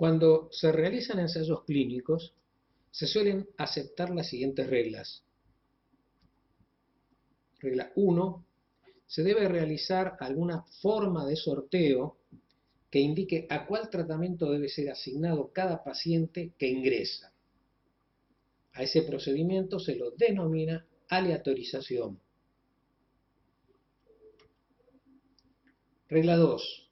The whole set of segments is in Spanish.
Cuando se realizan ensayos clínicos, se suelen aceptar las siguientes reglas. Regla 1. Se debe realizar alguna forma de sorteo que indique a cuál tratamiento debe ser asignado cada paciente que ingresa. A ese procedimiento se lo denomina aleatorización. Regla 2.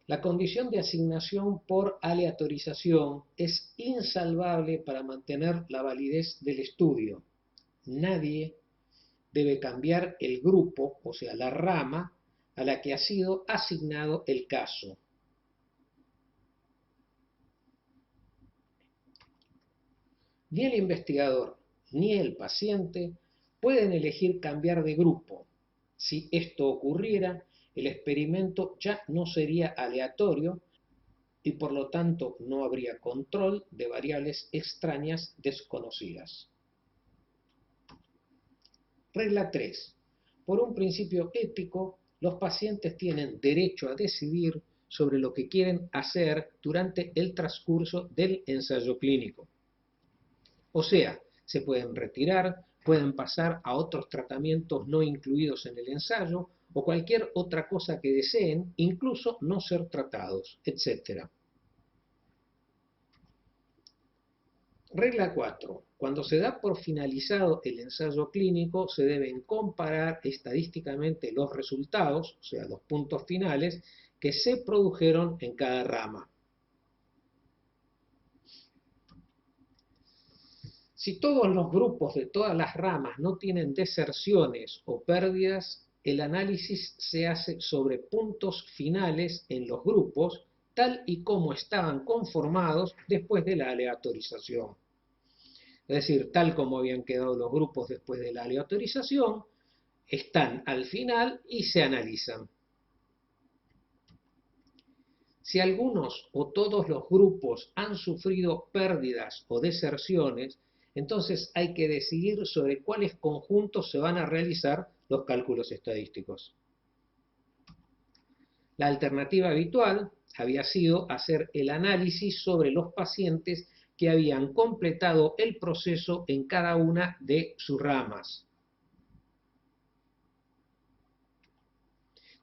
La condición de asignación por aleatorización es insalvable para mantener la validez del estudio. Nadie debe cambiar el grupo, o sea, la rama, a la que ha sido asignado el caso. Ni el investigador ni el paciente pueden elegir cambiar de grupo. Si esto ocurriera, el experimento ya no sería aleatorio y por lo tanto no habría control de variables extrañas desconocidas. Regla 3. Por un principio ético, los pacientes tienen derecho a decidir sobre lo que quieren hacer durante el transcurso del ensayo clínico. O sea, se pueden retirar, pueden pasar a otros tratamientos no incluidos en el ensayo o cualquier otra cosa que deseen, incluso no ser tratados, etc. Regla 4. Cuando se da por finalizado el ensayo clínico, se deben comparar estadísticamente los resultados, o sea, los puntos finales, que se produjeron en cada rama. Si todos los grupos de todas las ramas no tienen deserciones o pérdidas, el análisis se hace sobre puntos finales en los grupos, tal y como estaban conformados después de la aleatorización. Es decir, tal como habían quedado los grupos después de la aleatorización, están al final y se analizan. Si algunos o todos los grupos han sufrido pérdidas o deserciones, entonces hay que decidir sobre cuáles conjuntos se van a realizar los cálculos estadísticos. La alternativa habitual había sido hacer el análisis sobre los pacientes que habían completado el proceso en cada una de sus ramas.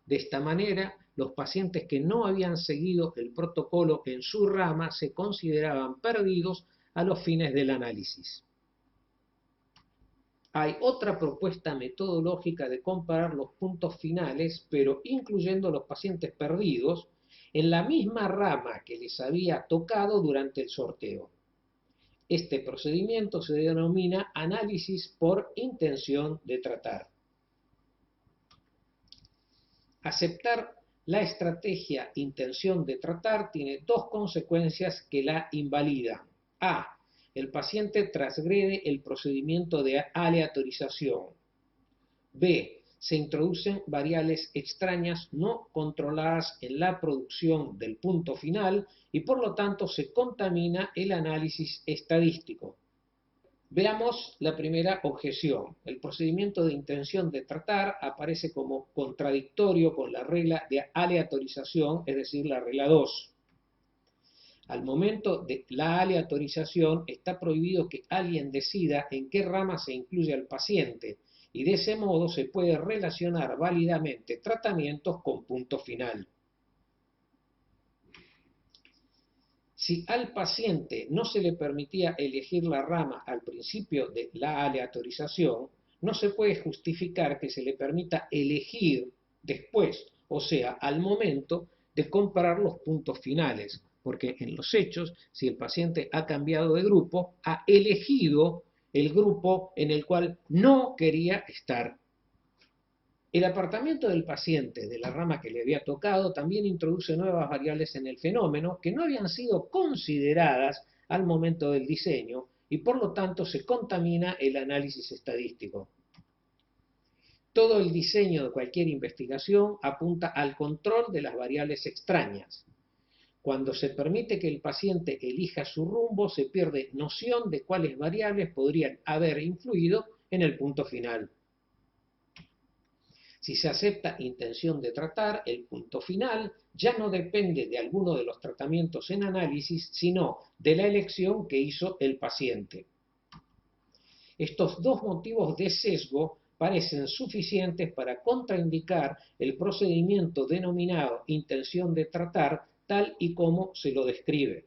De esta manera, los pacientes que no habían seguido el protocolo en su rama se consideraban perdidos a los fines del análisis. Hay otra propuesta metodológica de comparar los puntos finales, pero incluyendo los pacientes perdidos, en la misma rama que les había tocado durante el sorteo. Este procedimiento se denomina análisis por intención de tratar. Aceptar la estrategia intención de tratar tiene dos consecuencias que la invalidan. A. El paciente transgrede el procedimiento de aleatorización. B. Se introducen variables extrañas no controladas en la producción del punto final y por lo tanto se contamina el análisis estadístico. Veamos la primera objeción. El procedimiento de intención de tratar aparece como contradictorio con la regla de aleatorización, es decir, la regla 2. Al momento de la aleatorización está prohibido que alguien decida en qué rama se incluye al paciente y de ese modo se puede relacionar válidamente tratamientos con punto final. Si al paciente no se le permitía elegir la rama al principio de la aleatorización, no se puede justificar que se le permita elegir después, o sea, al momento de comparar los puntos finales, porque en los hechos, si el paciente ha cambiado de grupo, ha elegido el grupo en el cual no quería estar. El apartamiento del paciente de la rama que le había tocado también introduce nuevas variables en el fenómeno que no habían sido consideradas al momento del diseño y por lo tanto se contamina el análisis estadístico. Todo el diseño de cualquier investigación apunta al control de las variables extrañas. Cuando se permite que el paciente elija su rumbo, se pierde noción de cuáles variables podrían haber influido en el punto final. Si se acepta intención de tratar, el punto final ya no depende de alguno de los tratamientos en análisis, sino de la elección que hizo el paciente. Estos dos motivos de sesgo parecen suficientes para contraindicar el procedimiento denominado intención de tratar tal y como se lo describe.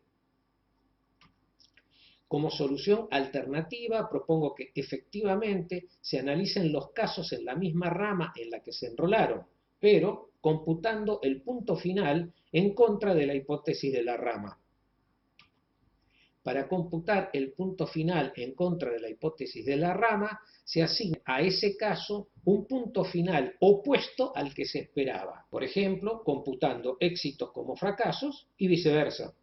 Como solución alternativa, propongo que efectivamente se analicen los casos en la misma rama en la que se enrolaron, pero computando el punto final en contra de la hipótesis de la rama. Para computar el punto final en contra de la hipótesis de la rama, se asigna a ese caso un punto final opuesto al que se esperaba. Por ejemplo, computando éxitos como fracasos y viceversa.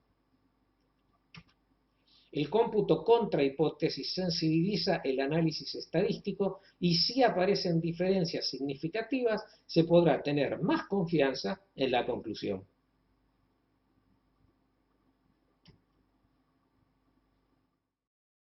El cómputo contra hipótesis sensibiliza el análisis estadístico y si aparecen diferencias significativas, se podrá tener más confianza en la conclusión.